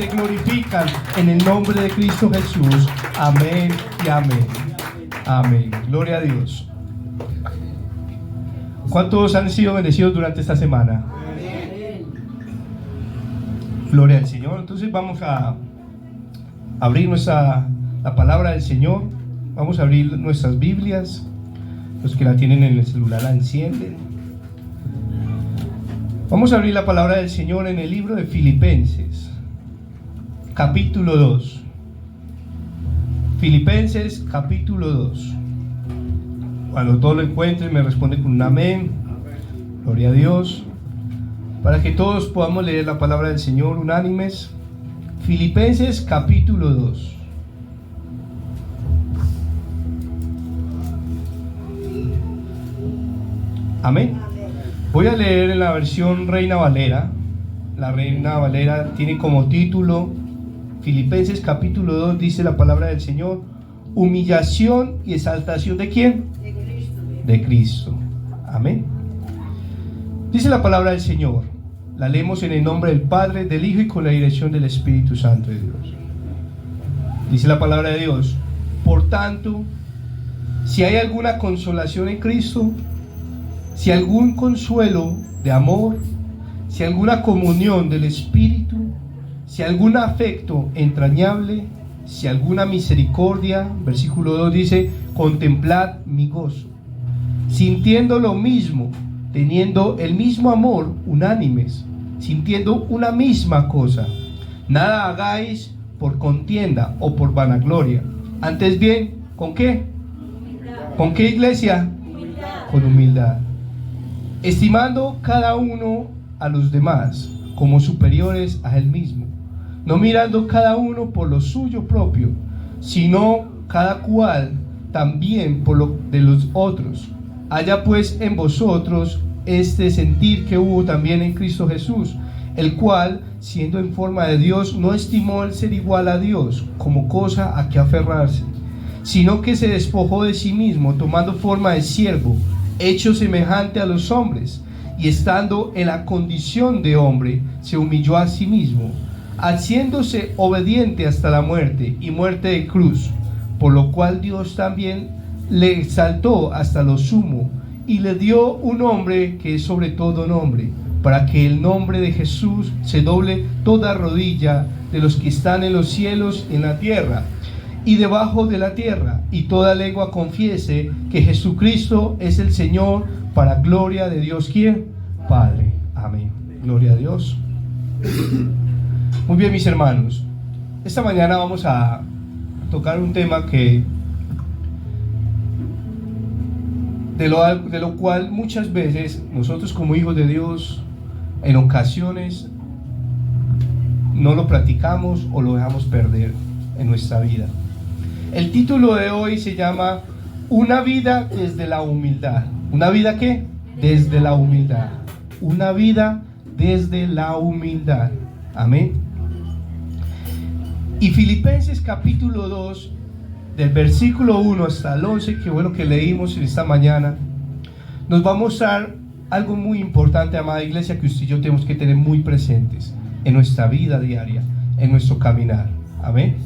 te glorifican en el nombre de Cristo Jesús. Amén y amén. Amén. Gloria a Dios. ¿Cuántos han sido bendecidos durante esta semana? Gloria al Señor. Entonces vamos a abrir la palabra del Señor. Vamos a abrir nuestras Biblias. Los que la tienen en el celular la encienden. Vamos a abrir la palabra del Señor en el libro de Filipenses, capítulo 2. Filipenses, capítulo 2. Cuando todos lo encuentren, me responden con un amén. Gloria a Dios. Para que todos podamos leer la palabra del Señor unánimes. Filipenses, capítulo 2. Amén. Voy a leer en la versión Reina Valera. La Reina Valera tiene como título Filipenses capítulo 2, dice la palabra del Señor: humillación y exaltación ¿de quién? De Cristo. De Cristo. Amén. Dice la palabra del Señor. La leemos en el nombre del Padre, del Hijo y con la dirección del Espíritu Santo de Dios. Dice la palabra de Dios: por tanto, si hay alguna consolación en Cristo, si algún consuelo de amor, si alguna comunión del Espíritu, si algún afecto entrañable, si alguna misericordia, versículo 2 dice: contemplad mi gozo, sintiendo lo mismo, teniendo el mismo amor, unánimes, sintiendo una misma cosa. Nada hagáis por contienda o por vanagloria, antes bien, ¿con qué? Humildad. ¿Con qué, iglesia? Humildad. Con humildad, estimando cada uno a los demás como superiores a él mismo, no mirando cada uno por lo suyo propio, sino cada cual también por lo de los otros. Haya pues en vosotros este sentir que hubo también en Cristo Jesús, el cual, siendo en forma de Dios, no estimó el ser igual a Dios como cosa a que aferrarse, sino que se despojó de sí mismo, tomando forma de siervo, hecho semejante a los hombres, y estando en la condición de hombre, se humilló a sí mismo, haciéndose obediente hasta la muerte, y muerte de cruz, por lo cual Dios también le exaltó hasta lo sumo, y le dio un nombre que es sobre todo nombre, para que el nombre de Jesús se doble toda rodilla de los que están en los cielos y en la tierra y debajo de la tierra, y toda lengua confiese que Jesucristo es el Señor, para gloria de Dios, ¿quién? Padre. Amén. Gloria a Dios. Muy bien, mis hermanos, esta mañana vamos a tocar un tema que de lo cual muchas veces nosotros como hijos de Dios en ocasiones no lo practicamos o lo dejamos perder en nuestra vida. El título de hoy se llama Una vida desde la humildad. ¿Una vida qué? Desde la humildad. Una vida desde la humildad. Amén. Y Filipenses capítulo 2, del versículo 1 hasta el 11, que fue lo que leímos en esta mañana, nos va a mostrar algo muy importante, amada iglesia, que usted y yo tenemos que tener muy presentes en nuestra vida diaria, en nuestro caminar. Amén.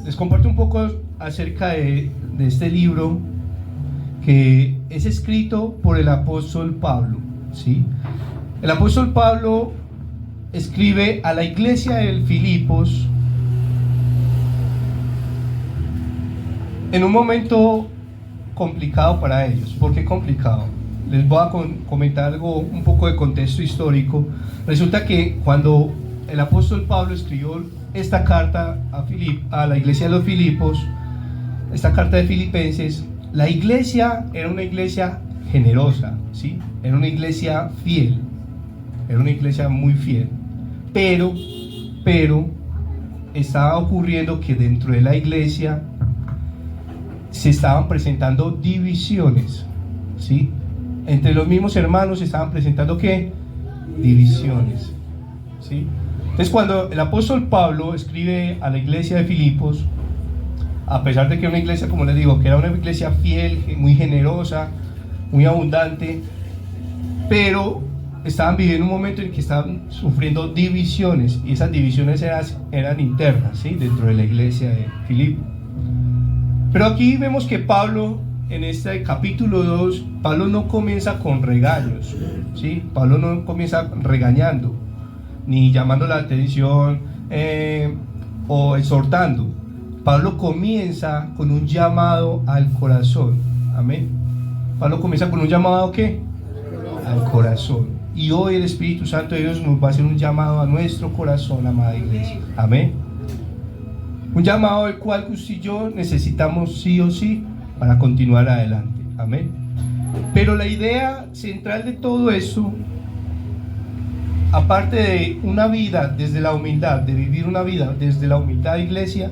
Les comparto un poco acerca de este libro que es escrito por el apóstol Pablo, ¿sí? El apóstol Pablo escribe a la iglesia de Filipos en un momento complicado para ellos. ¿Por qué complicado? Les voy a comentar un poco de contexto histórico. Resulta que cuando el apóstol Pablo escribió esta carta a la iglesia de los Filipos, esta carta de Filipenses, la iglesia era una iglesia generosa, ¿sí? Era una iglesia fiel, era una iglesia muy fiel, pero estaba ocurriendo que dentro de la iglesia se estaban presentando divisiones, ¿sí? Entre los mismos hermanos se estaban presentando ¿qué? Divisiones, ¿sí? Entonces, cuando el apóstol Pablo escribe a la iglesia de Filipos, a pesar de que era una iglesia, como les digo, que era una iglesia fiel, muy generosa, muy abundante, pero estaban viviendo un momento en que estaban sufriendo divisiones, y esas divisiones eran internas, ¿sí? Dentro de la iglesia de Filipo. Pero aquí vemos que Pablo, en este capítulo 2, Pablo no comienza con regaños, ¿sí? Pablo no comienza regañando, ni llamando la atención o exhortando. Pablo comienza con un llamado al corazón. Amén. Pablo comienza con un llamado ¿a qué? Al corazón. Y hoy el Espíritu Santo de Dios nos va a hacer un llamado a nuestro corazón, amada iglesia. Amén. Un llamado al cual usted y yo necesitamos sí o sí para continuar adelante. Amén. Pero la idea central de todo eso, aparte de una vida desde la humildad, de vivir una vida desde la humildad, iglesia,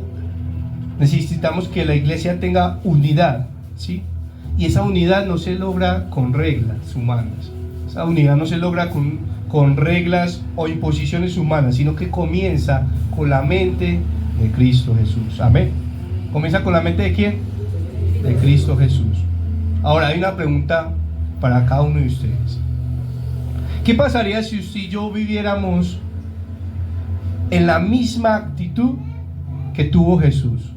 necesitamos que la iglesia tenga unidad, ¿sí? Y esa unidad no se logra con reglas humanas. Esa unidad no se logra con reglas o imposiciones humanas, sino que comienza con la mente de Cristo Jesús. Amén. ¿Comienza con la mente de quién? De Cristo Jesús. Ahora hay una pregunta para cada uno de ustedes. ¿Qué pasaría si usted y yo viviéramos en la misma actitud que tuvo Jesús?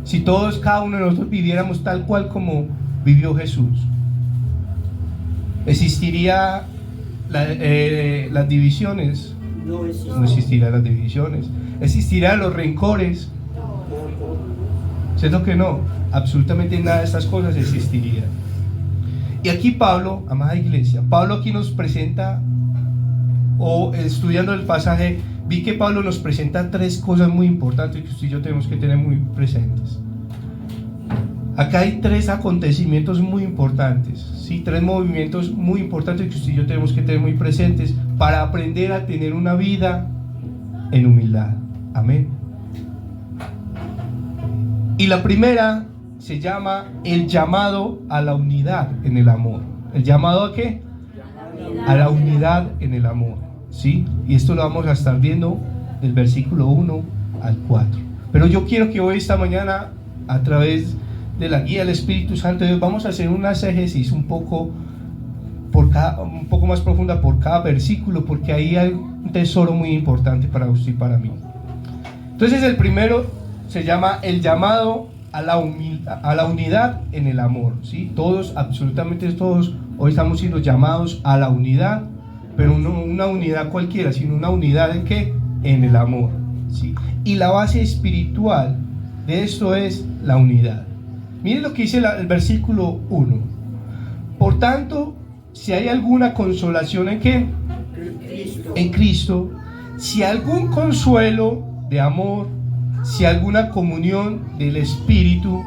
Si todos, cada uno de nosotros viviéramos tal cual como vivió Jesús, ¿existiría las divisiones? No existirían las divisiones. ¿Existirían los rencores? ¿Cierto que no? Absolutamente nada de estas cosas existiría. Y aquí Pablo, amada iglesia, Pablo aquí nos presenta, o estudiando el pasaje, vi que Pablo nos presenta tres cosas muy importantes que usted y yo tenemos que tener muy presentes. Acá hay tres acontecimientos muy importantes, ¿sí? Tres movimientos muy importantes que usted y yo tenemos que tener muy presentes para aprender a tener una vida en humildad. Amén. Y la primera se llama el llamado a la unidad en el amor. ¿El llamado a qué? A la unidad en el amor, ¿sí? Y esto lo vamos a estar viendo del versículo 1 al 4. Pero yo quiero que hoy, esta mañana, a través de la guía del Espíritu Santo de Dios, vamos a hacer una exégesis un poco más profunda por cada versículo, porque ahí hay un tesoro muy importante para usted y para mí. Entonces el primero se llama el llamado a la unidad en el amor, ¿sí? Todos, absolutamente todos, hoy estamos siendo llamados a la unidad, pero no una unidad cualquiera, sino una unidad ¿en qué? En el amor, ¿sí? Y la base espiritual de esto es la unidad. Miren lo que dice el versículo 1. Por tanto, si hay alguna consolación ¿en qué? En Cristo, si algún consuelo de amor, si alguna comunión del Espíritu,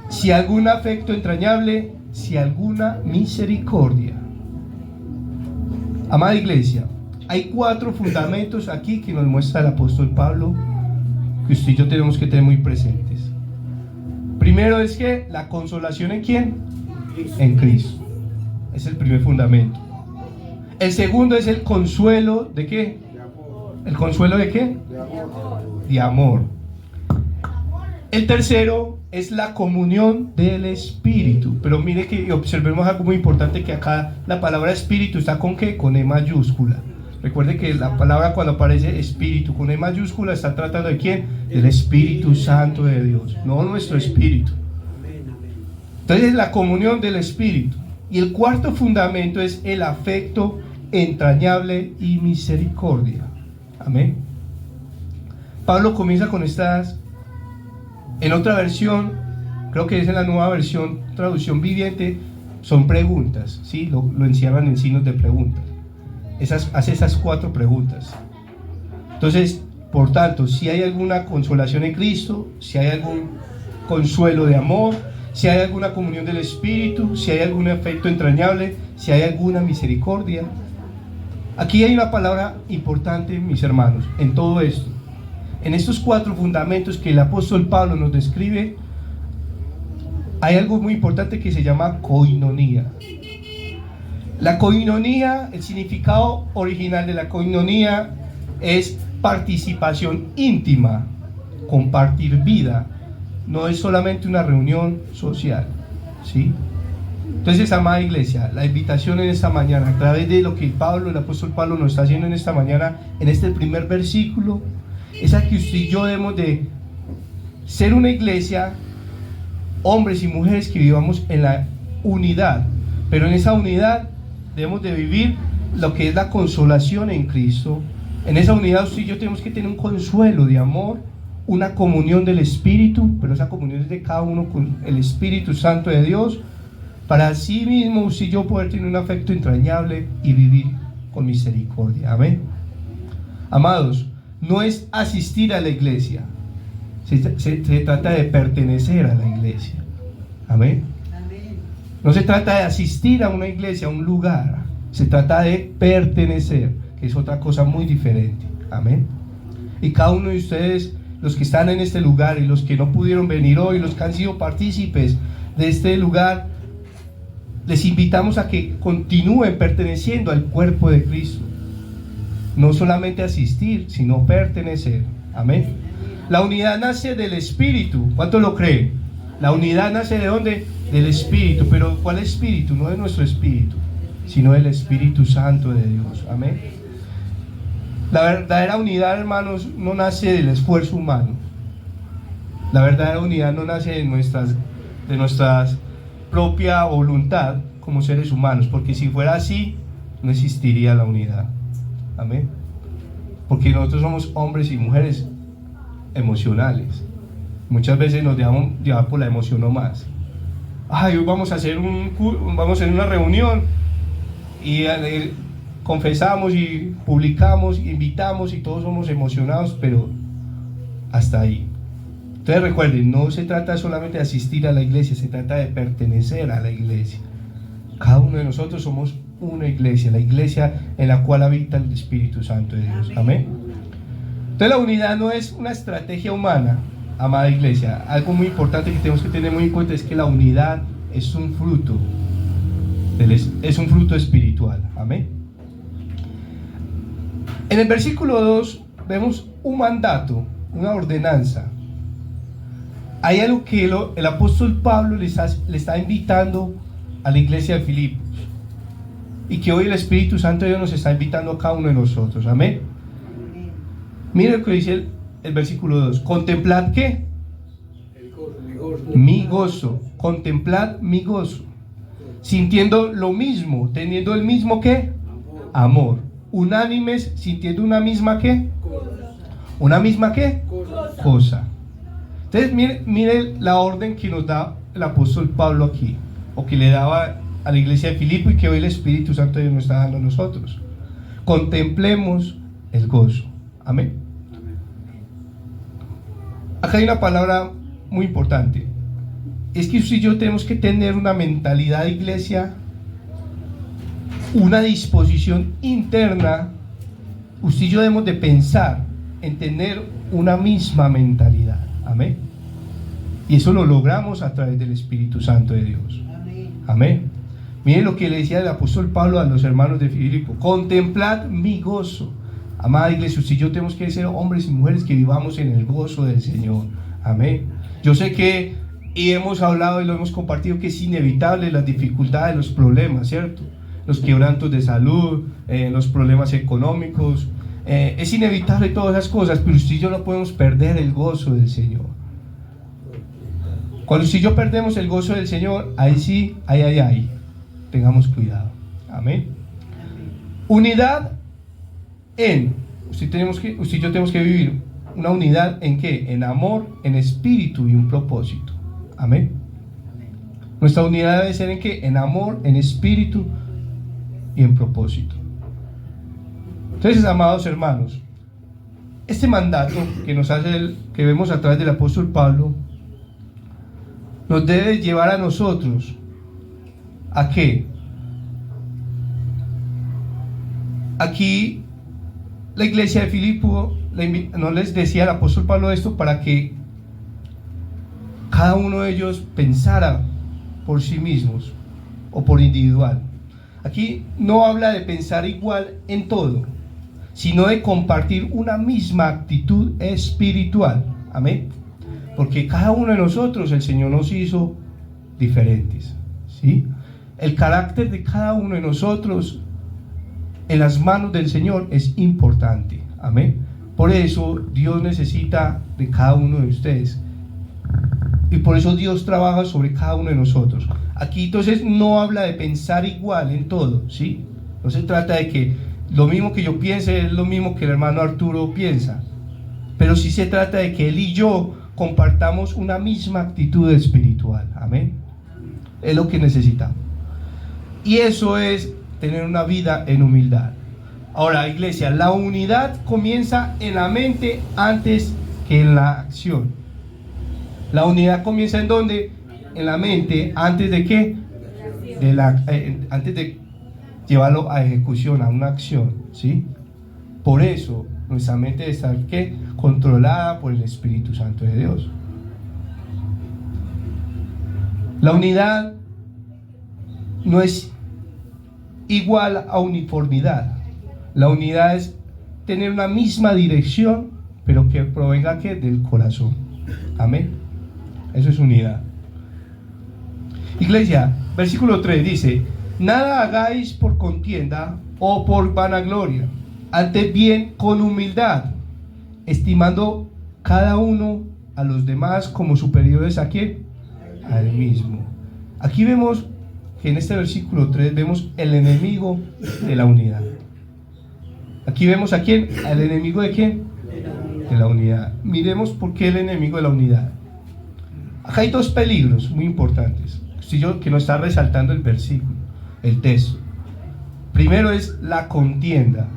si algún afecto entrañable, si alguna misericordia. Amada iglesia, hay 4 fundamentos aquí que nos muestra el apóstol Pablo que usted y yo tenemos que tener muy presentes. Primero es que la consolación ¿en quién? En Cristo. Es el primer fundamento. El segundo es el consuelo ¿de qué? ¿El consuelo de qué? De amor. El tercero es la comunión del Espíritu. Pero mire que observemos algo muy importante, que acá la palabra Espíritu está ¿con qué? Con E mayúscula. Recuerde que la palabra, cuando aparece Espíritu con E mayúscula, está tratando ¿de quién? Del Espíritu Santo de Dios, no nuestro espíritu. Entonces la comunión del Espíritu. Y el cuarto fundamento es el afecto entrañable y misericordia. Amén. Pablo comienza con estas, en otra versión, creo que es en la nueva versión, traducción viviente, son preguntas, ¿sí? Lo encierran en signos de preguntas. Hace esas 4 preguntas. Entonces, por tanto, si hay alguna consolación en Cristo, si hay algún consuelo de amor, si hay alguna comunión del Espíritu, si hay algún afecto entrañable, si hay alguna misericordia. Aquí hay una palabra importante, mis hermanos, en todo esto. En estos 4 fundamentos que el apóstol Pablo nos describe, hay algo muy importante que se llama koinonía. La koinonía, el significado original de la koinonía es participación íntima, compartir vida. No es solamente una reunión social, ¿sí? Entonces, amada iglesia, la invitación en esta mañana, a través de lo que el apóstol Pablo nos está haciendo en esta mañana, en este primer versículo, es a que usted y yo debemos de ser una iglesia, hombres y mujeres que vivamos en la unidad, pero en esa unidad debemos de vivir lo que es la consolación en Cristo. En esa unidad usted y yo tenemos que tener un consuelo de amor, una comunión del Espíritu, pero esa comunión es de cada uno con el Espíritu Santo de Dios, para así mismo usted y yo poder tener un afecto entrañable y vivir con misericordia. Amén. Amados, no es asistir a la iglesia, se trata de pertenecer a la iglesia. Amén. No se trata de asistir a una iglesia, a un lugar, se trata de pertenecer, que es otra cosa muy diferente. Amén. Y cada uno de ustedes, los que están en este lugar y los que no pudieron venir hoy, los que han sido partícipes de este lugar, les invitamos a que continúen perteneciendo al cuerpo de Cristo. No solamente asistir, sino pertenecer. Amén. La unidad nace del Espíritu. ¿Cuánto lo creen? La unidad nace ¿de dónde? Del Espíritu. Pero ¿cuál Espíritu? No de nuestro espíritu, sino del Espíritu Santo de Dios. Amén. La verdadera unidad, hermanos, no nace del esfuerzo humano. La verdadera unidad no nace de nuestras propia voluntad como seres humanos, porque si fuera así no existiría la unidad. Amén. Porque nosotros somos hombres y mujeres emocionales. Muchas veces nos dejamos llevar por la emoción nomás. Ay, hoy vamos a hacer una reunión y confesamos y publicamos, invitamos y todos somos emocionados, pero hasta ahí. Entonces recuerden, no se trata solamente de asistir a la iglesia, se trata de pertenecer a la iglesia. Cada uno de nosotros somos una iglesia, la iglesia en la cual habita el Espíritu Santo de Dios. Amén. Entonces la unidad no es una estrategia humana, amada iglesia. Algo muy importante que tenemos que tener muy en cuenta es que la unidad es un fruto espiritual. Amén. En el versículo 2 vemos un mandato, una ordenanza. Hay algo que el apóstol Pablo le está invitando a la iglesia de Filipos, y que hoy el Espíritu Santo de Dios nos está invitando a cada uno de nosotros. Amén. Mire lo que dice el versículo 2. Contemplad ¿qué? Mi gozo. Contemplad mi gozo, sintiendo lo mismo, teniendo el mismo ¿qué? Amor. Unánimes, sintiendo una misma ¿qué? Una misma ¿qué? Cosa. Entonces mire la orden que nos da el apóstol Pablo aquí, o que le daba a la iglesia de Filipo, y que hoy el Espíritu Santo de Dios nos está dando a nosotros. Contemplemos el gozo. Amén. Acá hay una palabra muy importante. Es que usted y yo tenemos que tener una mentalidad de iglesia, una disposición interna. Usted y yo debemos de pensar en tener una misma mentalidad. Amén. Y eso lo logramos a través del Espíritu Santo de Dios. Amén. Miren lo que le decía el apóstol Pablo a los hermanos de Filipo: contemplad mi gozo. Amada iglesia, usted y yo tenemos que ser hombres y mujeres que vivamos en el gozo del Señor. Amén. Yo sé que, y hemos hablado y lo hemos compartido, que es inevitable las dificultades, los problemas, ¿cierto? Los quebrantos de salud, los problemas económicos, es inevitable todas esas cosas, pero usted y yo no podemos perder el gozo del Señor. Cuando usted y yo perdemos el gozo del Señor, ahí sí, ay, tengamos cuidado. Amén. Unidad usted y yo tenemos que vivir una unidad en ¿qué? En amor, en espíritu y un propósito. Amén. Nuestra unidad debe ser en ¿qué? En amor, en espíritu y en propósito. Entonces, amados hermanos, este mandato que nos hace que vemos a través del apóstol Pablo, nos debe llevar a nosotros ¿a qué? Aquí la iglesia de Filipo no les decía el apóstol Pablo esto para que cada uno de ellos pensara por sí mismos o por individual. Aquí no habla de pensar igual en todo, sino de compartir una misma actitud espiritual. Amén. Porque cada uno de nosotros el Señor nos hizo diferentes, ¿sí? El carácter de cada uno de nosotros en las manos del Señor es importante. Amén. Por eso Dios necesita de cada uno de ustedes. Y por eso Dios trabaja sobre cada uno de nosotros. Aquí entonces no habla de pensar igual en todo, ¿sí? No se trata de que lo mismo que yo piense es lo mismo que el hermano Arturo piensa. Pero sí se trata de que él y yo compartamos una misma actitud espiritual. Amén. Es lo que necesitamos. Y eso es tener una vida en humildad. Ahora, iglesia, la unidad comienza en la mente antes que en la acción. La unidad comienza en ¿dónde? En la mente. ¿Antes de qué? Antes de llevarlo a ejecución, a una acción, ¿sí? Por eso nuestra mente debe estar ¿qué? Controlada por el Espíritu Santo de Dios. La unidad no es igual a uniformidad. La unidad es tener una misma dirección, pero que provenga ¿qué? Del corazón. Amén. Eso es unidad. Iglesia, versículo 3 dice: nada hagáis por contienda o por vanagloria, antes bien con humildad, estimando cada uno a los demás como superiores a ¿quién? A él mismo. Aquí vemos que en este versículo 3 vemos el enemigo de la unidad. Aquí vemos a quién, al enemigo de quién, de la unidad. Miremos por qué el enemigo de la unidad. Acá hay dos peligros muy importantes que nos está resaltando el versículo, el texto. Primero es la contienda.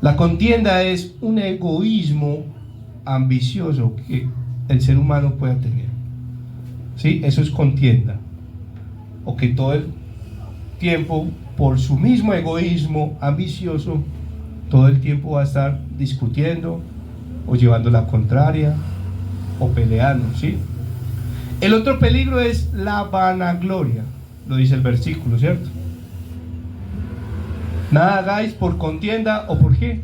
La contienda es un egoísmo ambicioso que el ser humano pueda tener. ¿Sí? Eso es contienda. O que todo el tiempo, por su mismo egoísmo ambicioso, todo el tiempo va a estar discutiendo o llevando la contraria o peleando, ¿sí? El otro peligro es la vanagloria, lo dice el versículo, ¿cierto? Nada hagáis por contienda o por qué,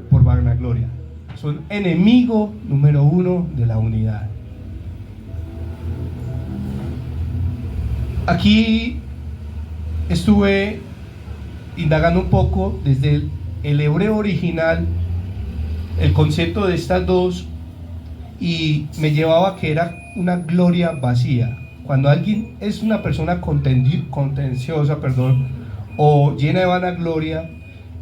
por vanagloria. Son enemigo número uno de la unidad. Aquí estuve indagando un poco desde el hebreo original el concepto de estas dos, y me llevaba a que era una gloria vacía. Cuando alguien es una persona contenciosa, o llena de vanagloria,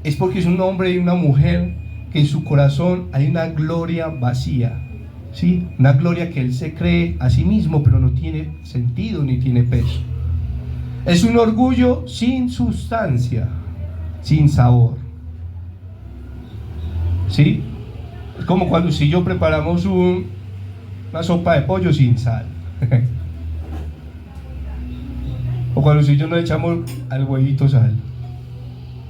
es porque es un hombre y una mujer que en su corazón hay una gloria vacía, ¿sí? Una gloria que él se cree a sí mismo, pero no tiene sentido ni tiene peso. Es un orgullo sin sustancia, sin sabor, ¿sí? Es como cuando usted y yo preparamos una sopa de pollo sin sal. O cuando usted y yo nos echamos al huevito sal.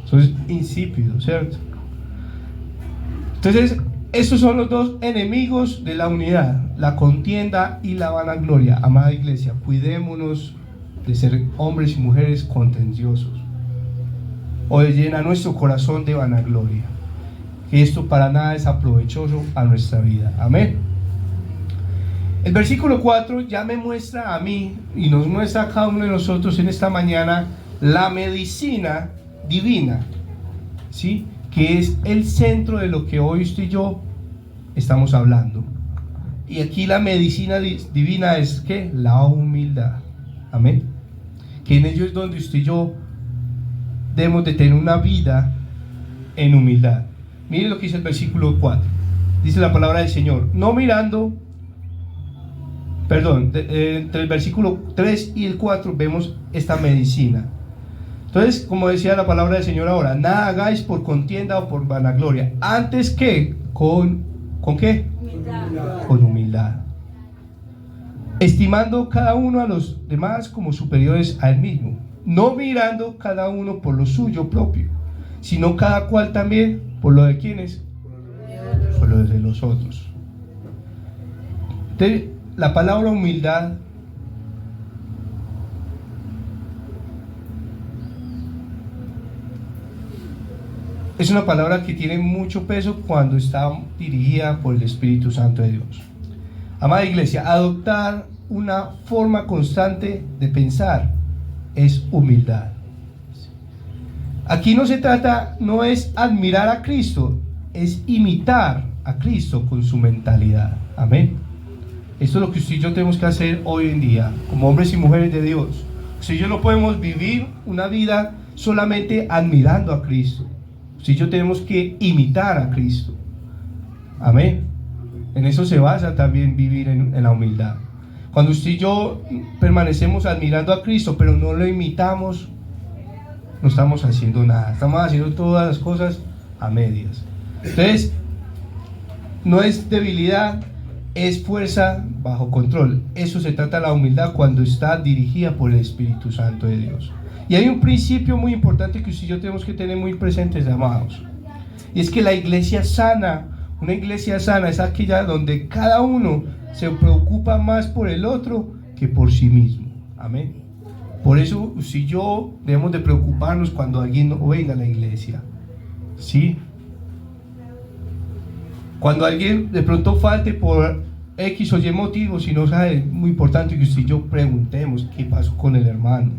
Eso es insípido, ¿cierto? Entonces, estos son los dos enemigos de la unidad: la contienda y la vanagloria. Amada iglesia, cuidémonos de ser hombres y mujeres contenciosos, o de llenar nuestro corazón de vanagloria, que esto para nada es aprovechoso a nuestra vida. Amén. El versículo 4 ya me muestra a mí y nos muestra a cada uno de nosotros en esta mañana la medicina divina, ¿sí? Que es el centro de lo que hoy usted y yo estamos hablando. Y aquí la medicina divina es ¿qué? La humildad. Amén. Que en ello es donde usted y yo debemos de tener una vida en humildad. Mire lo que dice el versículo 4. Dice la palabra del Señor: no mirando, entre el versículo 3 y el 4 vemos esta medicina. Entonces, como decía la palabra del Señor ahora, nada hagáis por contienda o por vanagloria, antes que ¿con qué? Humildad. Con humildad, estimando cada uno a los demás como superiores a él mismo, no mirando cada uno por lo suyo propio, sino cada cual también por lo de quienes, por lo de los otros. Entonces, la palabra humildad es una palabra que tiene mucho peso cuando está dirigida por el Espíritu Santo de Dios. Amada iglesia, adoptar una forma constante de pensar es humildad. Aquí no se trata, no es admirar a Cristo, es imitar a Cristo con su mentalidad. Amén. Esto es lo que usted y yo tenemos que hacer hoy en día, como hombres y mujeres de Dios. Usted y yo no podemos vivir una vida solamente admirando a Cristo. Usted y yo tenemos que imitar a Cristo. Amén. En eso se basa también vivir en la humildad. Cuando usted y yo permanecemos admirando a Cristo, pero no lo imitamos, no estamos haciendo nada. Estamos haciendo todas las cosas a medias. Entonces, no es debilidad, es fuerza bajo control. Eso se trata de la humildad cuando está dirigida por el Espíritu Santo de Dios. Y hay un principio muy importante que usted y yo tenemos que tener muy presentes, amados. Y es que la iglesia sana, una iglesia sana es aquella donde cada uno se preocupa más por el otro que por sí mismo. Amén. Por eso usted y yo debemos de preocuparnos cuando alguien no venga a la iglesia. ¿Sí? Cuando alguien de pronto falte por X o Y motivo, si no sabe, es muy importante que usted y yo preguntemos qué pasó con el hermano,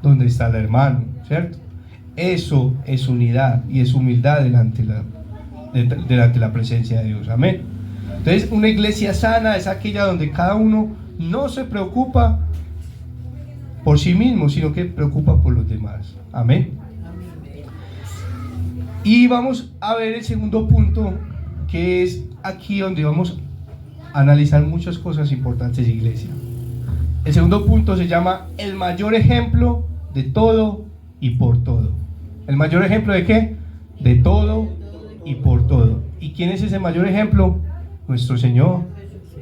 dónde está el hermano, ¿cierto? Eso es unidad y es humildad delante de la presencia de Dios. Amén. Entonces, una iglesia sana es aquella donde cada uno no se preocupa por sí mismo, sino que preocupa por los demás. Amén. Y vamos a ver el segundo punto, que es aquí donde vamos a analizar muchas cosas importantes de iglesia. El segundo punto se llama el mayor ejemplo de todo y por todo. ¿El mayor ejemplo de qué? De todo y por todo. ¿Y quién es ese mayor ejemplo? Nuestro Señor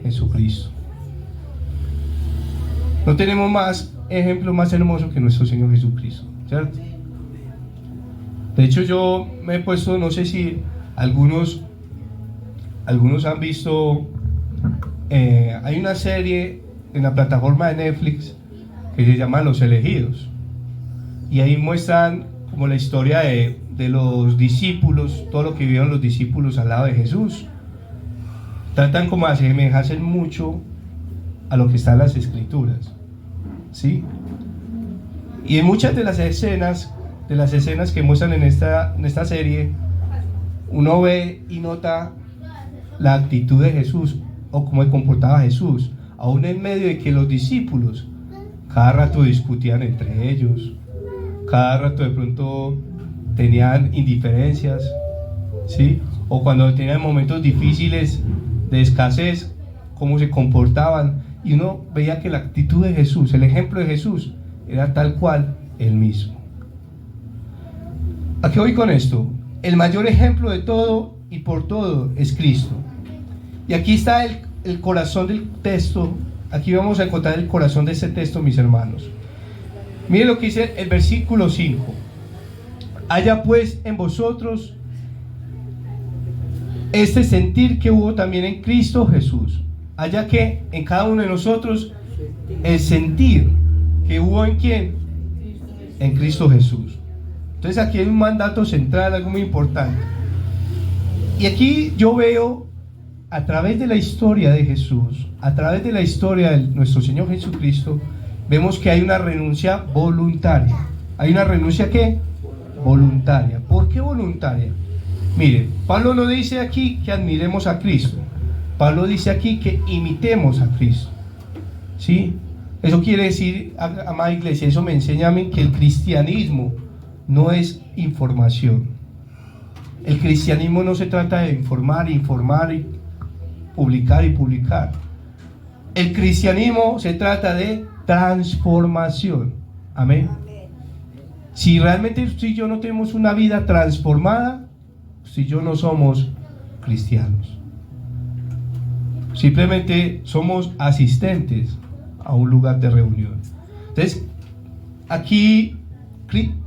Jesucristo. No tenemos más ejemplo más hermoso que nuestro Señor Jesucristo, ¿cierto? De hecho, yo me he puesto, no sé si algunos han visto, hay una serie en la plataforma de Netflix que se llama Los Elegidos, y ahí muestran como la historia de los discípulos, todo lo que vivieron los discípulos al lado de Jesús. Tratan como de asemejarse mucho a lo que está en las Escrituras, ¿sí? Y en muchas de las escenas que muestran en esta serie, uno ve y nota la actitud de Jesús o cómo se comportaba Jesús, aún en medio de que los discípulos cada rato discutían entre ellos, cada rato de pronto tenían indiferencias, ¿sí? O cuando tenían momentos difíciles de escasez, cómo se comportaban, y uno veía que la actitud de Jesús, el ejemplo de Jesús, era tal cual él mismo. ¿A qué voy con esto? El mayor ejemplo de todo y por todo es Cristo. Y aquí está el corazón del texto. Aquí vamos a encontrar el corazón de este texto, mis hermanos. Miren lo que dice el versículo 5. Haya pues en vosotros este sentir que hubo también en Cristo Jesús. Haya que en cada uno de nosotros el sentir que hubo en ¿quién? En Cristo Jesús. Entonces aquí hay un mandato central, algo muy importante. Y aquí yo veo, a través de la historia de Jesús, a través de la historia de nuestro Señor Jesucristo, vemos que hay una renuncia voluntaria. ¿Hay una renuncia qué? Voluntaria. ¿Por qué voluntaria? Mire, Pablo no dice aquí que admiremos a Cristo. Pablo dice aquí que imitemos a Cristo. ¿Sí? Eso quiere decir, amada iglesia, eso me enseña a mí que el cristianismo no es información. El cristianismo no se trata de informar y publicar. El cristianismo se trata de transformación. Amén. Si realmente usted y yo no tenemos una vida transformada, usted y yo no somos cristianos. Simplemente somos asistentes a un lugar de reunión. Entonces, aquí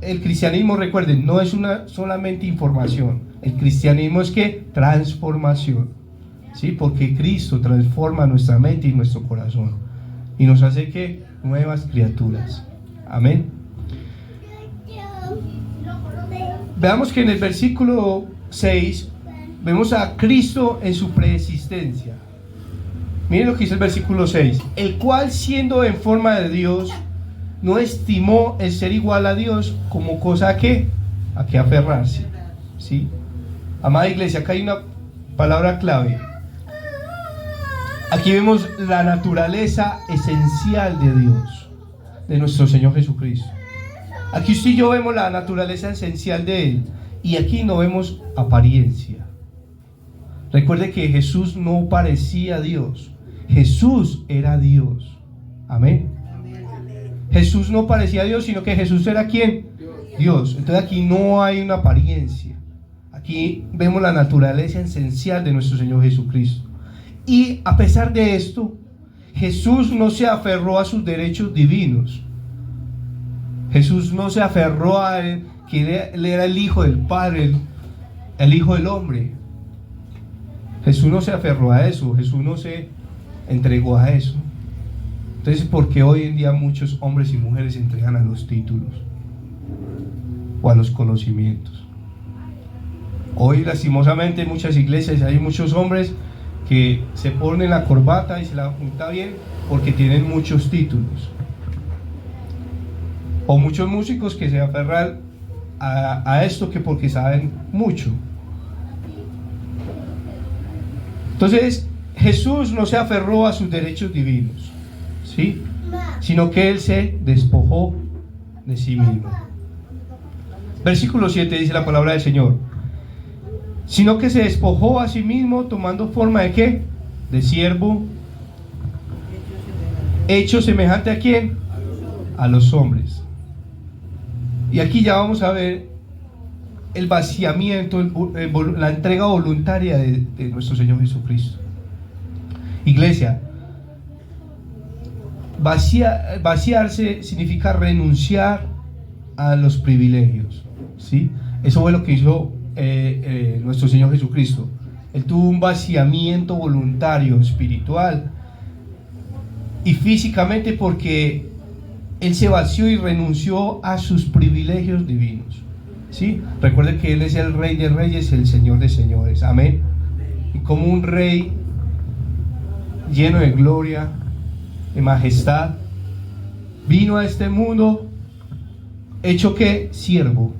el cristianismo, recuerden, no es solamente información. El cristianismo es que transformación, ¿sí? Porque Cristo transforma nuestra mente y nuestro corazón y nos hace que nuevas criaturas. Amén. Veamos que en el versículo 6 vemos a Cristo en su preexistencia. Miren lo que dice el versículo 6. El cual, siendo en forma de Dios, no estimó el ser igual a Dios como cosa a que aferrarse, ¿sí? Amada iglesia, acá hay una palabra clave. Aquí vemos la naturaleza esencial de Dios, de nuestro Señor Jesucristo. Aquí usted y yo vemos la naturaleza esencial de Él, y aquí no vemos apariencia. Recuerde que Jesús no parecía a Dios, Jesús era Dios. Amén. Jesús no parecía a Dios, sino que Jesús era ¿quién? Dios. Entonces aquí no hay una apariencia. Aquí vemos la naturaleza esencial de nuestro Señor Jesucristo. Y a pesar de esto, Jesús no se aferró a sus derechos divinos. Jesús no se aferró a él, que él era el Hijo del Padre, el Hijo del Hombre. Jesús no se aferró a eso, Jesús no se entregó a eso. Entonces, ¿por qué hoy en día muchos hombres y mujeres se entregan a los títulos o a los conocimientos? Hoy, lastimosamente, en muchas iglesias hay muchos hombres que se ponen la corbata y se la junta bien porque tienen muchos títulos. O muchos músicos que se aferran a esto que porque saben mucho. Entonces, Jesús no se aferró a sus derechos divinos, ¿sí? Sino que Él se despojó de sí mismo. Versículo 7 dice la palabra del Señor: sino que se despojó a sí mismo, tomando forma de ¿qué? De siervo, hecho semejante ¿a quién? A los hombres. Y aquí ya vamos a ver el vaciamiento, la entrega voluntaria de nuestro Señor Jesucristo. Iglesia, vaciarse significa renunciar a los privilegios, ¿sí? Eso fue lo que hizo nuestro Señor Jesucristo. Él tuvo un vaciamiento voluntario, espiritual y físicamente, porque Él se vació y renunció a sus privilegios divinos, ¿sí? Recuerde que Él es el Rey de Reyes, el Señor de Señores. Amén. Y como un rey lleno de gloria, de majestad, vino a este mundo hecho que siervo.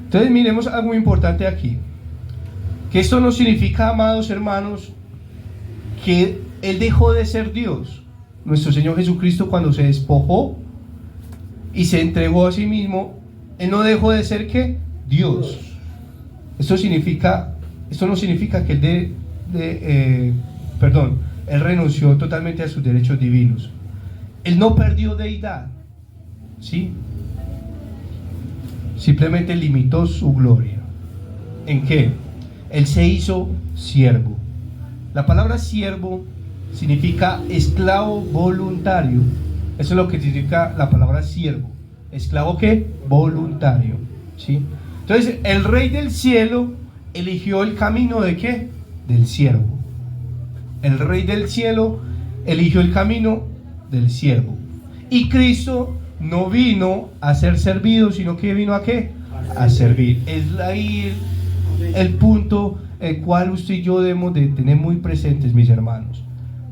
Entonces miremos algo muy importante aquí, que esto no significa, amados hermanos, que Él dejó de ser Dios. Nuestro Señor Jesucristo, cuando se despojó y se entregó a sí mismo, Él no dejó de ser ¿qué? Dios. Esto no significa que Él renunció totalmente a sus derechos divinos. Él no perdió deidad, ¿sí? Simplemente limitó su gloria. ¿En qué? Él se hizo siervo. La palabra siervo significa esclavo voluntario. Eso es lo que significa la palabra siervo. ¿Esclavo qué? Voluntario, ¿sí? Entonces, el Rey del cielo eligió el camino ¿de qué? Del siervo. El Rey del cielo eligió el camino del siervo. Y Cristo no vino a ser servido, sino que vino a ¿qué? A servir. Es ahí el punto el cual usted y yo debemos de tener muy presentes, mis hermanos,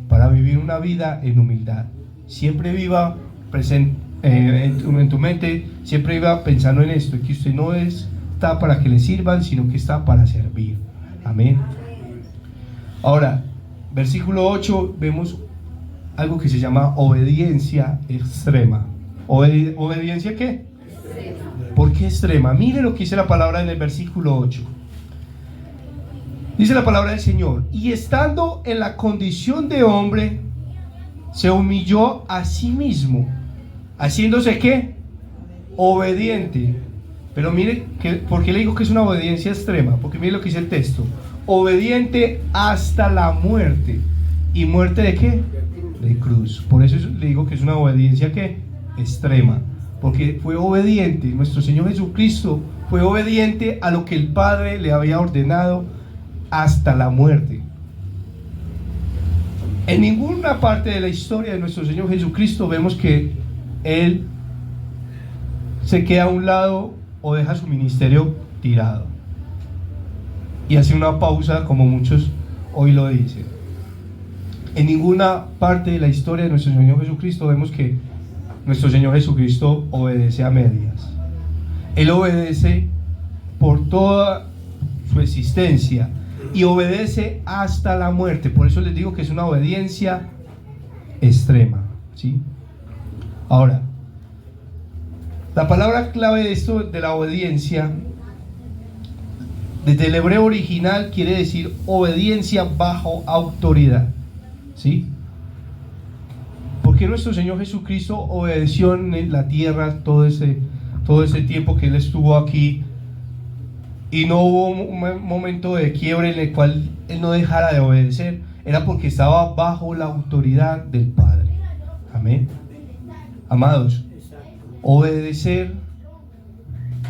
para vivir una vida en humildad. Siempre viva presente en tu mente, siempre viva pensando en esto, que usted no está para que le sirvan, sino que está para servir. Amén. Ahora, versículo 8, vemos algo que se llama obediencia extrema. ¿Obediencia qué? Extrema. ¿Por qué extrema? Mire lo que dice la palabra en el versículo 8. Dice la palabra del Señor: y estando en la condición de hombre, se humilló a sí mismo, haciéndose ¿qué? Obediente. Pero mire, ¿por qué le digo que es una obediencia extrema? Porque mire lo que dice el texto: obediente hasta la muerte. ¿Y muerte de qué? De cruz. Por eso le digo que es una obediencia ¿qué? Extrema, porque fue obediente. Nuestro Señor Jesucristo fue obediente a lo que el Padre le había ordenado hasta la muerte. En ninguna parte de la historia de nuestro Señor Jesucristo vemos que Él se queda a un lado o deja su ministerio tirado y hace una pausa, como muchos hoy lo dicen. En ninguna parte de la historia de nuestro Señor Jesucristo vemos que nuestro Señor Jesucristo obedece a medias. Él obedece por toda su existencia y obedece hasta la muerte. Por eso les digo que es una obediencia extrema, ¿sí? Ahora, la palabra clave de esto, de la obediencia, desde el hebreo original quiere decir obediencia bajo autoridad, ¿sí? Porque nuestro Señor Jesucristo obedeció en la tierra todo ese tiempo que Él estuvo aquí, y no hubo un momento de quiebre en el cual Él no dejara de obedecer. Era porque estaba bajo la autoridad del Padre. Amén. Amados, obedecer,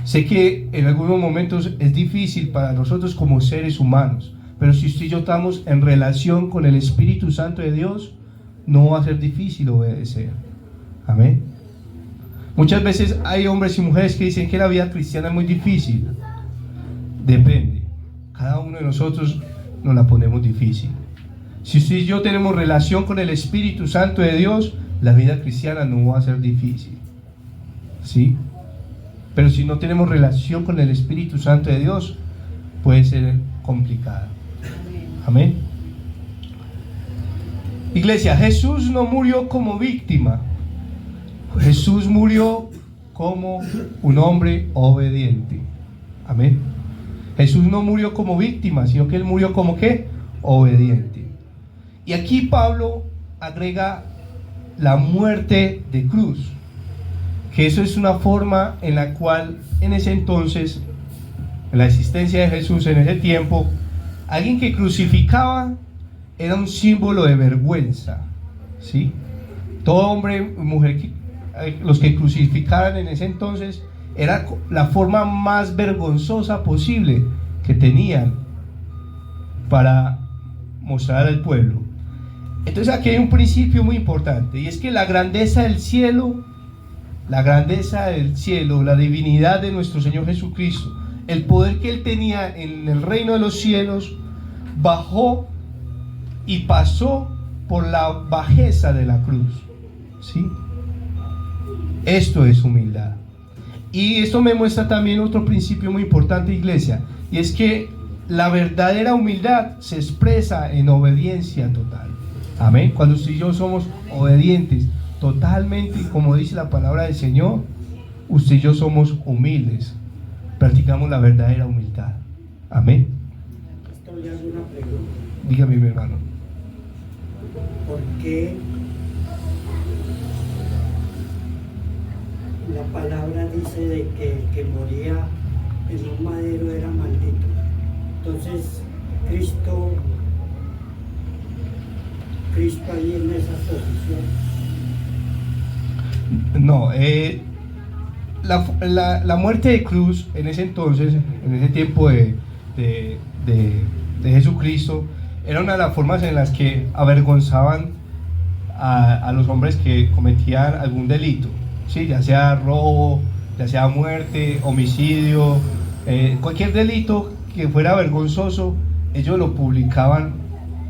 sé que en algunos momentos es difícil para nosotros como seres humanos, pero si usted y yo estamos en relación con el Espíritu Santo de Dios, no va a ser difícil obedecer. Amén. Muchas veces hay hombres y mujeres que dicen que la vida cristiana es muy difícil. Depende. Cada uno de nosotros nos la ponemos difícil. Si usted y yo tenemos relación con el Espíritu Santo de Dios, la vida cristiana no va a ser difícil, ¿sí? Pero si no tenemos relación con el Espíritu Santo de Dios, puede ser complicada. Amén. Iglesia, Jesús no murió como víctima. Jesús murió como un hombre obediente. Amén. Jesús no murió como víctima, sino que Él murió como ¿qué? Obediente. Y aquí Pablo agrega la muerte de cruz, que eso es una forma en la cual en ese entonces, en la existencia de Jesús en ese tiempo, alguien que crucificaba era un símbolo de vergüenza, ¿sí? Todo hombre y mujer, los que crucificaran en ese entonces, era la forma más vergonzosa posible que tenían para mostrar al pueblo. Entonces aquí hay un principio muy importante, y es que la grandeza del cielo, la divinidad de nuestro Señor Jesucristo, el poder que Él tenía en el reino de los cielos, bajó y pasó por la bajeza de la cruz, ¿sí? Esto es humildad. Y esto me muestra también otro principio muy importante, iglesia, y es que la verdadera humildad se expresa en obediencia total. Amén. Cuando usted y yo somos obedientes totalmente, como dice la palabra del Señor, usted y yo somos humildes, practicamos la verdadera humildad. Amén. Estoy haciendo una pregunta. Dígame, mi hermano. ¿Por qué la palabra dice de que el que moría en un madero era maldito? Entonces, Cristo ahí en esa posición. No, la muerte de cruz en ese entonces, en ese tiempo de Jesucristo, era una de las formas en las que avergonzaban a los hombres que cometían algún delito, ¿sí? Ya sea robo, ya sea muerte, homicidio, cualquier delito que fuera vergonzoso, ellos lo publicaban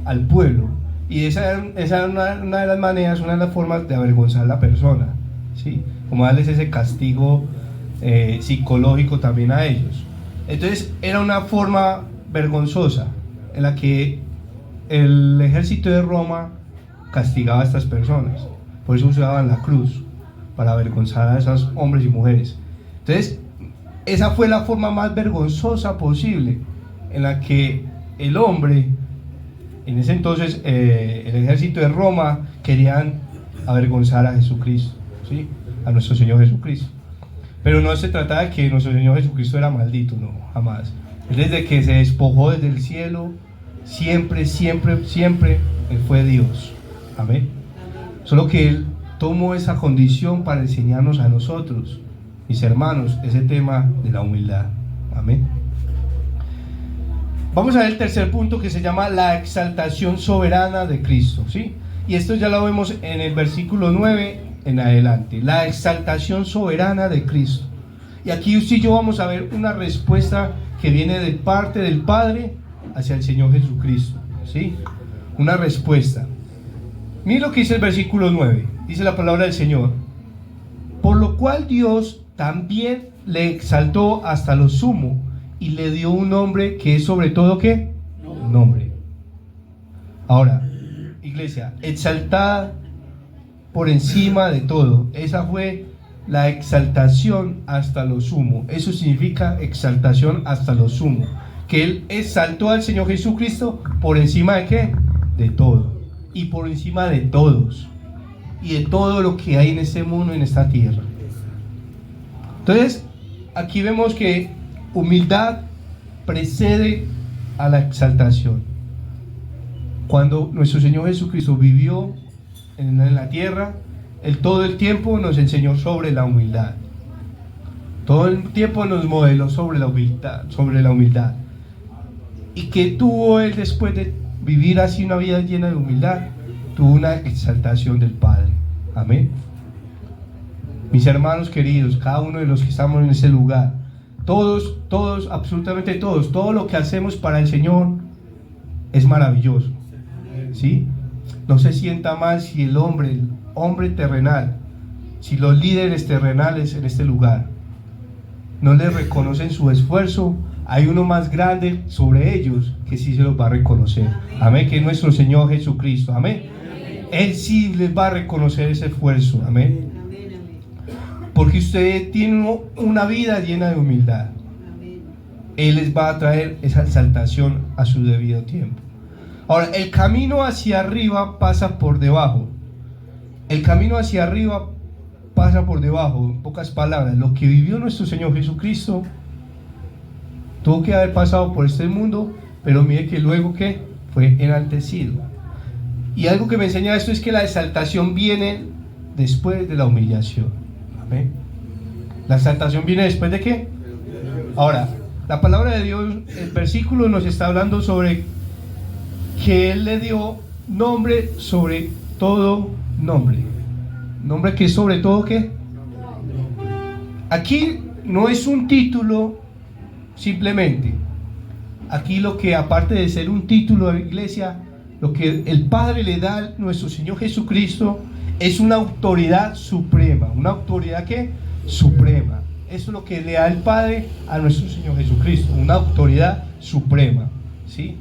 al pueblo. Y esa era una de las maneras, una de las formas de avergonzar a la persona, ¿sí? Como darles ese castigo psicológico también a ellos. Entonces era una forma vergonzosa en la que el ejército de Roma castigaba a estas personas. Por eso usaban la cruz, para avergonzar a esos hombres y mujeres. Entonces esa fue la forma más vergonzosa posible en la que el hombre, en ese entonces el ejército de Roma, querían avergonzar a Jesucristo, ¿sí? A nuestro Señor Jesucristo. Pero no se trataba de que nuestro Señor Jesucristo era maldito, no, jamás. Él, desde que se despojó desde el cielo, siempre Él fue Dios. Amén. Solo que Él tomó esa condición para enseñarnos a nosotros, mis hermanos, ese tema de la humildad. Amén. Vamos a ver el tercer punto, que se llama la exaltación soberana de Cristo, ¿sí? Y esto ya lo vemos en el versículo 9 en adelante. La exaltación soberana de Cristo. Y aquí usted y yo vamos a ver una respuesta que viene de parte del Padre hacia el Señor Jesucristo, ¿sí? Una respuesta. Mira lo que dice el versículo 9. Dice la palabra del Señor: cual Dios también le exaltó hasta lo sumo y le dio un nombre que es sobre todo ¿qué? Nombre. Ahora, iglesia, exaltada por encima de todo. Esa fue la exaltación hasta lo sumo. Eso significa exaltación hasta lo sumo. Que Él exaltó al Señor Jesucristo por encima de ¿qué? De todo. Y por encima de todos. Y de todo lo que hay en este mundo, en esta tierra. Entonces, aquí vemos que humildad precede a la exaltación. Cuando nuestro Señor Jesucristo vivió en la tierra, Él todo el tiempo nos enseñó sobre la humildad. Todo el tiempo nos modeló sobre la humildad. ¿Y qué tuvo Él después de vivir así una vida llena de humildad? Tuvo una exaltación del Padre. Amén. Mis hermanos queridos, cada uno de los que estamos en ese lugar, todos, absolutamente todos, todo lo que hacemos para el Señor es maravilloso. ¿Sí? No se sienta mal si el hombre terrenal, si los líderes terrenales en este lugar no les reconocen su esfuerzo, hay uno más grande sobre ellos que sí se los va a reconocer. Amén, que es nuestro Señor Jesucristo. Amén. Él sí les va a reconocer ese esfuerzo. Amén. Porque usted tiene una vida llena de humildad. Él les va a traer esa exaltación a su debido tiempo. Ahora, el camino hacia arriba pasa por debajo. El camino hacia arriba pasa por debajo. En pocas palabras, lo que vivió nuestro Señor Jesucristo tuvo que haber pasado por este mundo, pero mire que luego que fue enaltecido. Y algo que me enseña esto es que la exaltación viene después de la humillación. Amén. La exaltación viene después de ¿qué? Ahora, la palabra de Dios, el versículo nos está hablando sobre que Él le dio nombre sobre todo nombre. Nombre que es sobre todo ¿qué? Aquí no es un título simplemente. Aquí lo que aparte de ser un título de iglesia, lo que el Padre le da a nuestro Señor Jesucristo es una autoridad suprema. ¿Una autoridad qué? Suprema. Eso es lo que le da el Padre a nuestro Señor Jesucristo. Una autoridad suprema. ¿Sí?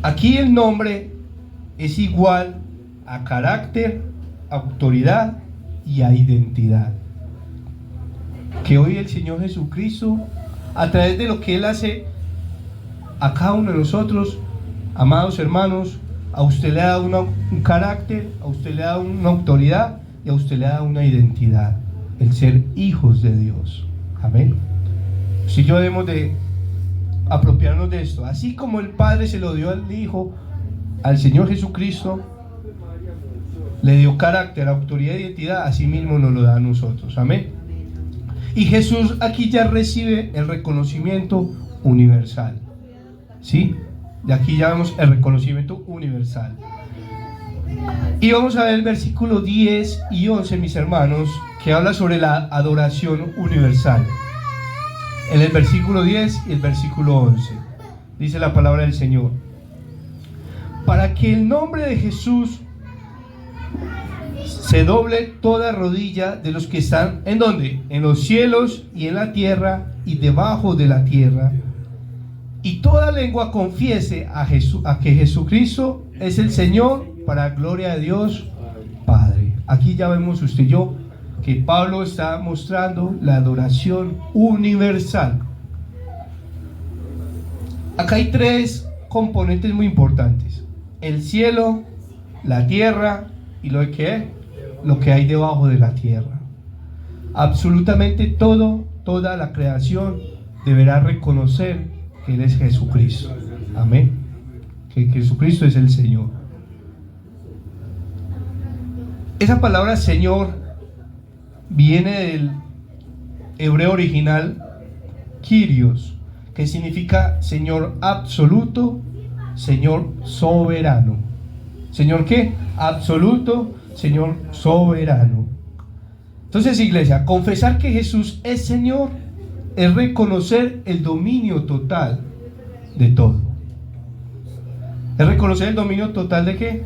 Aquí el nombre es igual a carácter, autoridad y a identidad. Que hoy el Señor Jesucristo, a través de lo que Él hace a cada uno de nosotros, amados hermanos, a usted le da un carácter, a usted le da una autoridad y a usted le da una identidad, el ser hijos de Dios. Amén. Si yo debemos de apropiarnos de esto, así como el Padre se lo dio al Hijo, al Señor Jesucristo, le dio carácter, autoridad e identidad, así mismo nos lo da a nosotros. Amén. Y Jesús aquí ya recibe el reconocimiento universal. ¿Sí? Y aquí ya vemos el reconocimiento universal. Y vamos a ver el versículo 10 y 11, mis hermanos, que habla sobre la adoración universal. En el versículo 10 y el versículo 11 dice la palabra del Señor: para que el nombre de Jesús se doble toda rodilla de los que están, ¿en dónde? En los cielos y en la tierra y debajo de la tierra, y toda lengua confiese a que Jesucristo es el Señor, para gloria de Dios Padre. Aquí ya vemos usted y yo que Pablo está mostrando la adoración universal. Acá hay tres componentes muy importantes: el cielo, la tierra y lo que hay debajo de la tierra. Absolutamente toda la creación deberá reconocer que Él es Jesucristo. Amén. Que Jesucristo es el Señor. Esa palabra Señor viene del hebreo original Kyrios, que significa Señor absoluto, Señor soberano. ¿Señor qué? Absoluto, Señor soberano. Entonces, iglesia, confesar que Jesús es Señor es reconocer el dominio total de todo. ¿Es reconocer el dominio total de qué?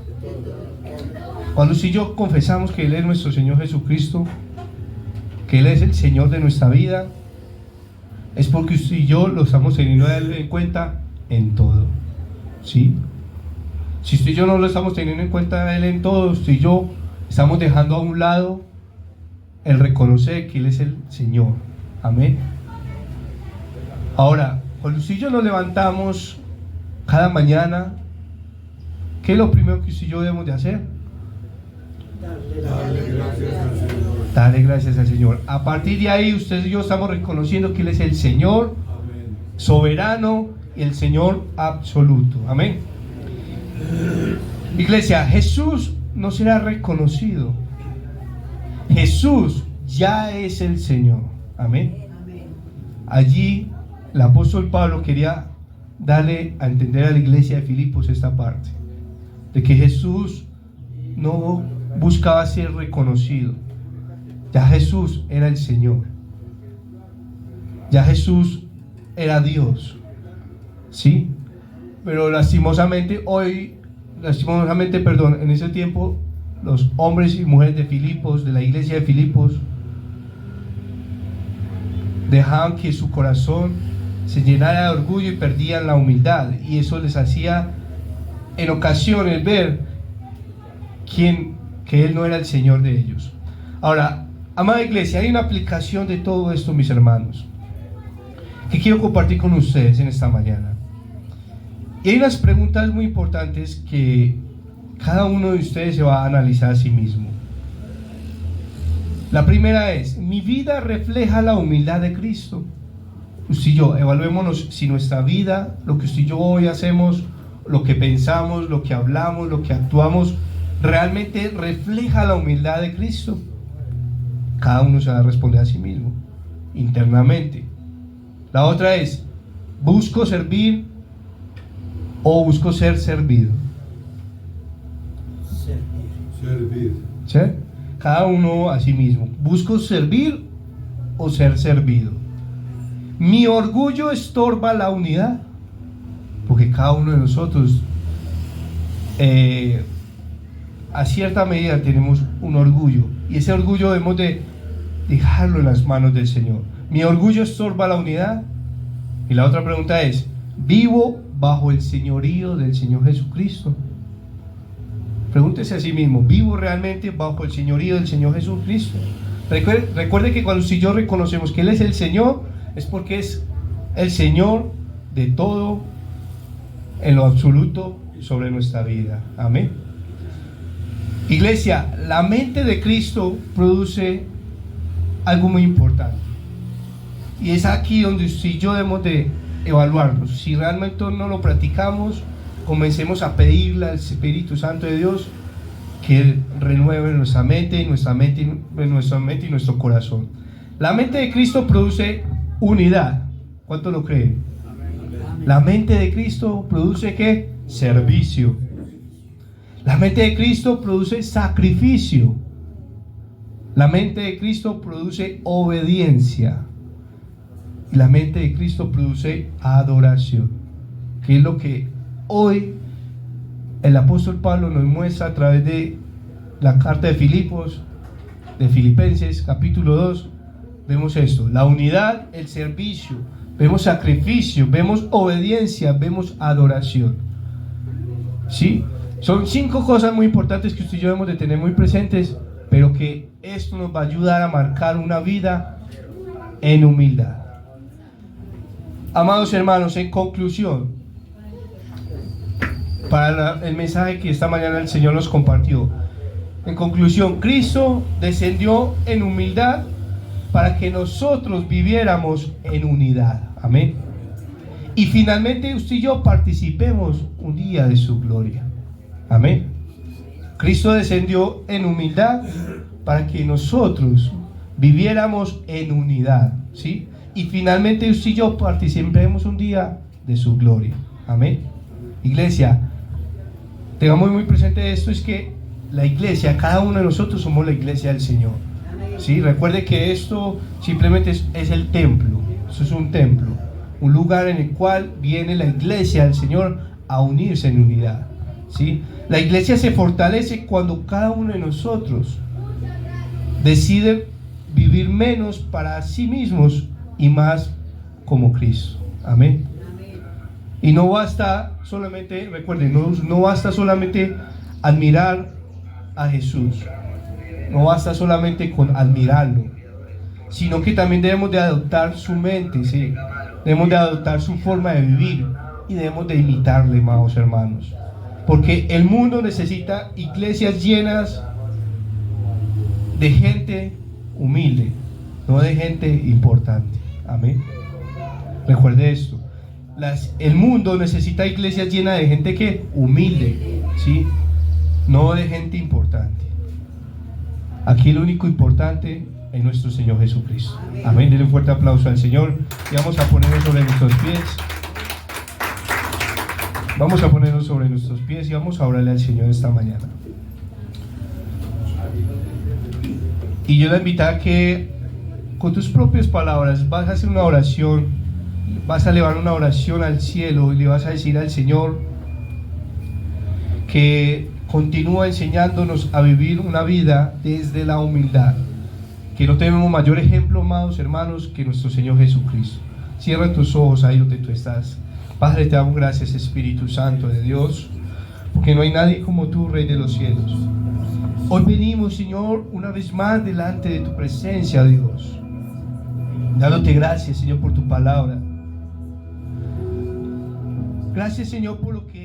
Cuando si yo confesamos que Él es nuestro Señor Jesucristo, que Él es el Señor de nuestra vida, es porque usted y yo lo estamos teniendo a Él en cuenta en todo, ¿sí? Si usted y yo no lo estamos teniendo en cuenta a Él en todo, usted y yo estamos dejando a un lado el reconocer que Él es el Señor. Amén. Ahora, cuando usted y yo nos levantamos cada mañana, ¿qué es lo primero que usted y yo debemos de hacer? Darle gracias al Señor. Darle gracias al Señor. A partir de ahí, usted y yo estamos reconociendo que Él es el Señor soberano y el Señor absoluto. Amén. Iglesia, Jesús no será reconocido. Jesús ya es el Señor. Amén. Allí el apóstol Pablo quería darle a entender a la iglesia de Filipos esta parte, de que Jesús no buscaba ser reconocido. Ya Jesús era el Señor. Ya Jesús era Dios. ¿Sí? Pero lastimosamente, en ese tiempo, los hombres y mujeres de Filipos, de la iglesia de Filipos, dejaban que su corazón se llenara de orgullo y perdían la humildad, y eso les hacía en ocasiones ver que Él no era el Señor de ellos. Ahora, amada iglesia, hay una aplicación de todo esto, mis hermanos, que quiero compartir con ustedes en esta mañana. Y hay unas preguntas muy importantes que cada uno de ustedes se va a analizar a sí mismo. La primera es: ¿mi vida refleja la humildad de Cristo? Usted y yo, evaluémonos si nuestra vida, lo que usted y yo hoy hacemos, lo que pensamos, lo que hablamos, lo que actuamos, realmente refleja la humildad de Cristo. Cada uno se va a responder a sí mismo, internamente. La otra es: ¿busco servir o busco ser servido? Servir. ¿Sí? Cada uno a sí mismo. ¿Busco servir o ser servido? ¿Mi orgullo estorba la unidad? Porque cada uno de nosotros a cierta medida tenemos un orgullo, y ese orgullo debemos de dejarlo en las manos del Señor. ¿Mi orgullo estorba la unidad? Y la otra pregunta es: ¿vivo bajo el señorío del Señor Jesucristo? Pregúntese a sí mismo: ¿vivo realmente bajo el señorío del Señor Jesucristo? Recuerde que cuando si yo reconocemos que Él es el Señor, es porque es el Señor de todo, en lo absoluto, sobre nuestra vida. Amén. Iglesia, la mente de Cristo produce algo muy importante, y es aquí donde usted y yo debemos de evaluarnos. Si realmente no lo practicamos, comencemos a pedirle al Espíritu Santo de Dios que Él renueve nuestra mente y nuestro corazón. La mente de Cristo produce unidad. ¿Cuánto lo creen? La mente de Cristo produce ¿qué? Servicio. La mente de Cristo produce sacrificio. La mente de Cristo produce obediencia. Y la mente de Cristo produce adoración, que es lo que hoy el apóstol Pablo nos muestra a través de la carta de Filipos, de Filipenses capítulo 2. Vemos esto: la unidad, el servicio, vemos sacrificio, vemos obediencia, vemos adoración. ¿Sí? Son 5 cosas muy importantes que usted y yo debemos de tener muy presentes, pero que esto nos va a ayudar a marcar una vida en humildad. Amados hermanos, en conclusión, para el mensaje que esta mañana el Señor nos compartió, en conclusión, Cristo descendió en humildad para que nosotros viviéramos en unidad. Amén. Y finalmente usted y yo participemos un día de su gloria. Amén. Cristo descendió en humildad para que nosotros viviéramos en unidad, ¿sí? Y finalmente usted y yo participemos un día de su gloria. Amén. Iglesia, tengamos muy presente esto: es que la iglesia, cada uno de nosotros somos la iglesia del Señor. ¿Sí? Recuerde que esto simplemente es el templo. Eso es un templo, un lugar en el cual viene la iglesia del Señor a unirse en unidad. ¿Sí? La iglesia se fortalece cuando cada uno de nosotros decide vivir vivir menos para sí mismos y más como Cristo. Amén. Y no basta solamente, recuerden, no basta solamente admirar a Jesús, no basta solamente con admirarlo, sino que también debemos de adoptar su mente, ¿sí? Debemos de adoptar su forma de vivir y debemos de imitarle, amados hermanos, porque el mundo necesita iglesias llenas de gente humilde, no de gente importante. Amén. Recuerde esto. El mundo necesita iglesias llenas de gente que humilde, ¿sí? No de gente importante. Aquí lo único importante es nuestro Señor Jesucristo. Amén. Denle un fuerte aplauso al Señor y vamos a ponernos sobre nuestros pies. Vamos a ponernos sobre nuestros pies y vamos a orarle al Señor esta mañana. Y yo le invito a que con tus propias palabras vas a hacer una oración, vas a elevar una oración al cielo y le vas a decir al Señor que continúa enseñándonos a vivir una vida desde la humildad, que no tenemos mayor ejemplo, amados hermanos, que nuestro Señor Jesucristo. Cierra tus ojos ahí donde tú estás. Padre, te damos gracias, Espíritu Santo de Dios, porque no hay nadie como tú, Rey de los cielos. Hoy venimos, Señor, una vez más delante de tu presencia, Dios, dándote gracias, Señor, por tu palabra. Gracias, Señor, por lo que